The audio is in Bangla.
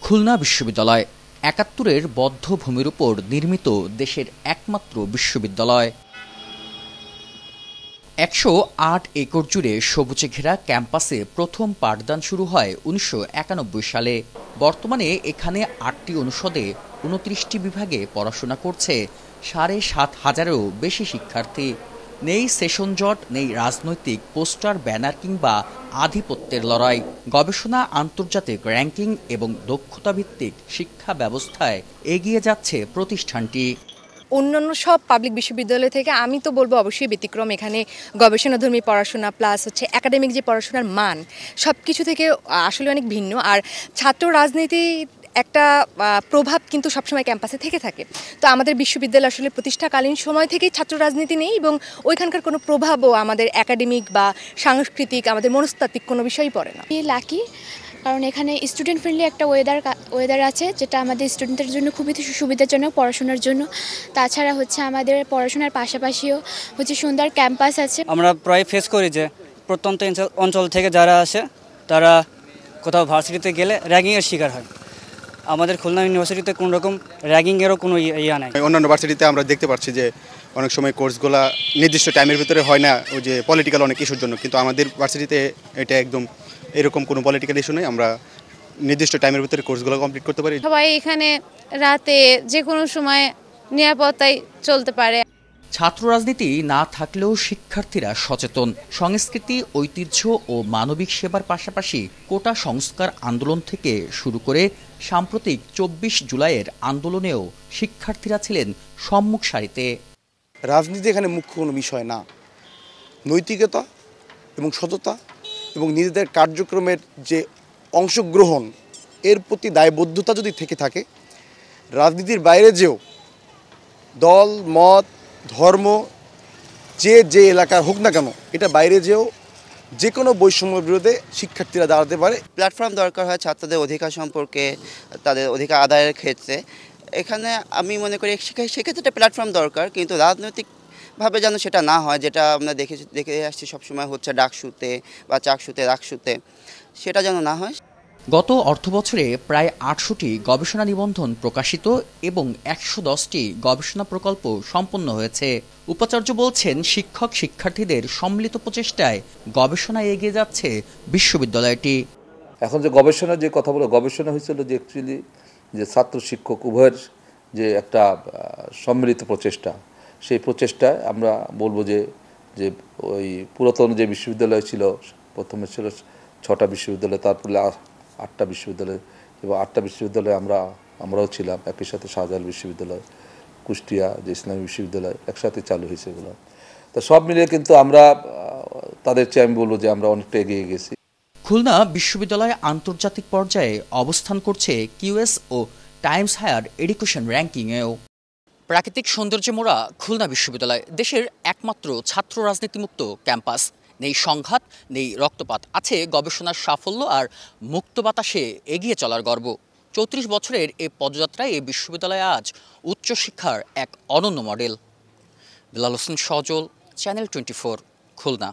খুলনা বিশ্ববিদ্যালয় ৭১-এর বধ্যভূমির উপর নির্মিত দেশের একমাত্র বিশ্ববিদ্যালয়। ১০৮ একর জুড়ে সবুজে ঘেরা ক্যাম্পাসে প্রথম পাঠদান শুরু হয় ১৯৯১ সালে। বর্তমানে এখানে ৮টি অনুষদে ২৯টি বিভাগে পড়াশোনা করছে ৭,৫০০-এরও বেশি শিক্ষার্থী। নেই সেশন জট, নেই রাজনৈতিক পোস্টার, ব্যানার কিংবা আধিপত্যের লড়াই। গবেষণা, আন্তর্জাতিক র্যাঙ্কিং এবং দক্ষতাভিত্তিক শিক্ষা ব্যবস্থায় এগিয়ে যাচ্ছে প্রতিষ্ঠানটি। অন্যান্য সব পাবলিক বিশ্ববিদ্যালয় থেকে আমি তো বলবো অবশ্যই ব্যতিক্রম। এখানে গবেষণাধর্মী পড়াশোনা প্লাস একাডেমিক যে পড়াশোনার মান সব কিছু থেকে আসলে অনেক ভিন্ন। আর ছাত্র রাজনীতি একটা প্রভাব কিন্তু সবসময় ক্যাম্পাসে থেকে থাকে। তো আমাদের বিশ্ববিদ্যালয় আসলে প্রতিষ্ঠাকালীন সময় থেকেই ছাত্র রাজনীতি নেই এবং ওইখানকার কোনো প্রভাবও আমাদের একাডেমিক বা সাংস্কৃতিক, আমাদের মনস্তাত্ত্বিক কোনো বিষয়ই পড়ে না। লাকি, কারণ এখানে স্টুডেন্ট ফ্রেন্ডলি একটা ওয়েদার আছে, যেটা আমাদের স্টুডেন্টদের জন্য খুবই সুবিধাজনক পড়াশোনার জন্য। তাছাড়া আমাদের পড়াশোনার পাশাপাশিও সুন্দর ক্যাম্পাস আছে। আমরা প্রায় ফেস করি যে প্রত্যন্ত অঞ্চল থেকে যারা আসে তারা কোথাও ভার্সিটিতে গেলে র্যাগিংয়ের শিকার হয়। আমাদের খুলনা ইউনিভার্সিটিতে কোনো রকম র্যাগিংয়েরও কোনো ইয়া নাই। অন্যান্য ভার্সিটিতে আমরা দেখতে পাচ্ছি যে অনেক সময় কোর্সগুলো নির্দিষ্ট টাইমের ভিতরে হয় না, ওই যে পলিটিক্যাল অনেক ইস্যুর জন্য। কিন্তু আমাদের ভার্সিটিতে এটা একদম এরকম কোনো পলিটিক্যাল ইস্যু নেই। আমরা নির্দিষ্ট টাইমের ভিতরে কোর্সগুলো কমপ্লিট করতে পারি। সবাই এখানে রাতে যে কোনো সময় নিরাপত্তায় চলতে পারে। ছাত্র রাজনীতি না থাকলেও শিক্ষার্থীরা সচেতন। সংস্কৃতি, ঐতিহ্য ও মানবিক সেবার পাশাপাশি কোটা সংস্কার আন্দোলন থেকে শুরু করে সাম্প্রতিক ২৪ জুলাইয়ের আন্দোলনেও শিক্ষার্থীরা ছিলেন সম্মুখ সারিতে। রাজনীতি এখানে মুখ্য কোনো বিষয় না। নৈতিকতা এবং সততা এবং নিজেদের কার্যক্রমের যে অংশগ্রহণ, এর প্রতি দায়বদ্ধতা যদি থেকে থাকে, রাজনীতির বাইরে যেও দল, মত, ধর্ম যে এলাকার হোক না কেন, এটা বাইরে যেও যে কোনো বৈষম্যের বিরুদ্ধে শিক্ষার্থীরা দাঁড়াতে পারে। প্ল্যাটফর্ম দরকার হয় ছাত্রদের অধিকার সম্পর্কে, তাদের অধিকার আদায়ের ক্ষেত্রে। এখানে আমি মনে করি সেক্ষেত্রে একটা প্ল্যাটফর্ম দরকার, কিন্তু রাজনৈতিকভাবে যেন সেটা না হয়, যেটা আমরা দেখে আসছি সবসময় ডাকসুতে বা চাকসুতে, রাকসুতে, সেটা যেন না হয়। গত অর্থবছরে প্রায় ৮০০টি গবেষণা নিবন্ধন প্রকাশিত এবং ১১০টি গবেষণা প্রকল্প সম্পন্ন হয়েছে। উপাচার্য বলছেন, শিক্ষক শিক্ষার্থীদের সম্মিলিত প্রচেষ্টায় গবেষণায় এগিয়ে যাচ্ছে বিশ্ববিদ্যালয়টি। এখন যে গবেষণার যে কথা বলে, গবেষণা হয়েছিল যে অ্যাকচুয়ালি যে ছাত্র শিক্ষক উভয়ের যে একটা সম্মিলিত প্রচেষ্টা, সেই প্রচেষ্টায় আমরা বলবো যে ওই পুরাতন যে বিশ্ববিদ্যালয় ছিল, প্রথমে ছিল ৬টা বিশ্ববিদ্যালয়, তারপরে ৮টা বিশ্ববিদ্যালয়, এবং ৮টা বিশ্ববিদ্যালয়ে আমরাও ছিলাম। একই সাথে শাহজালাল বিশ্ববিদ্যালয়, কুষ্টিয়া যে ইসলামী বিশ্ববিদ্যালয় একসাথে চালু হয়েছে এগুলো। তো সব মিলিয়ে কিন্তু আমরা তাদের চেয়ে আমি বলবো যে আমরা অনেকটা এগিয়ে গেছি। খুলনা বিশ্ববিদ্যালয় আন্তর্জাতিক পর্যায়ে অবস্থান করছে কিউএস ও টাইমস হায়ার এডুকেশন র্যাঙ্কিংয়েও। প্রাকৃতিক সৌন্দর্যে মোড়া খুলনা বিশ্ববিদ্যালয় দেশের একমাত্র ছাত্র রাজনীতিমুক্ত ক্যাম্পাস। নেই সংঘাত, নেই রক্তপাত, আছে গবেষণার সাফল্য আর মুক্ত বাতাসে এগিয়ে চলার গর্ব। ৩৪ বছরের এই পদযাত্রায় এই বিশ্ববিদ্যালয় আজ উচ্চশিক্ষার এক অনন্য মডেল। বিলাল হোসেন সজল, চ্যানেল 24, খুলনা।